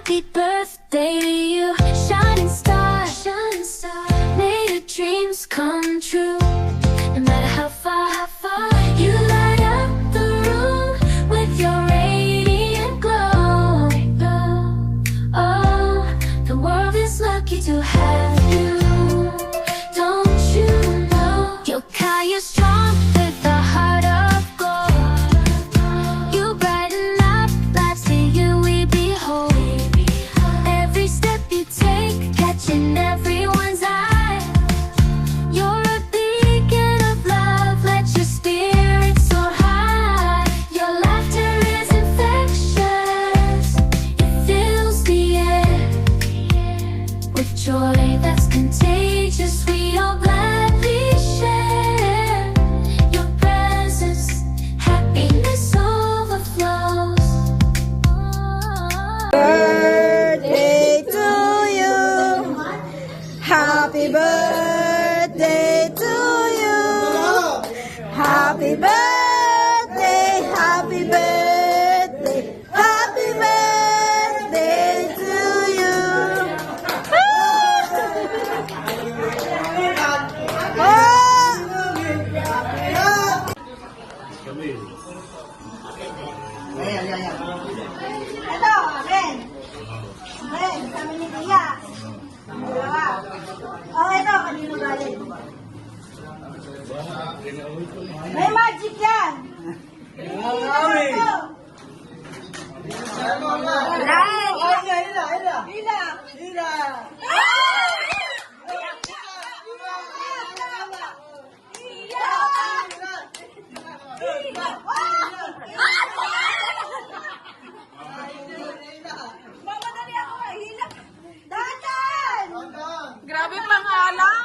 Happy birthday to you, shining star, shining star. May your dreams come true. No matter how far you light up the room with your radiant glow. Oh, the world is lucky to have you. Don't you know you're kind, you're strong with a heart of gold. You brighten up lives, to you we behold. Every step you take, catching everyone's eye. You're a beacon of love, let your spirit soar high. Your laughter is infectious, it fills the air with joy that's contagious. We all gladly share your presence, happiness overflows. Birthday to you. Happy birthday to you. Happy birthday, happy birthday, happy birthday to you. Ito, Ben. Ben, kami ni Tia. Dalawa. Oh, ito, kanino galing? May magic yan. Hila. Grabe pangalan!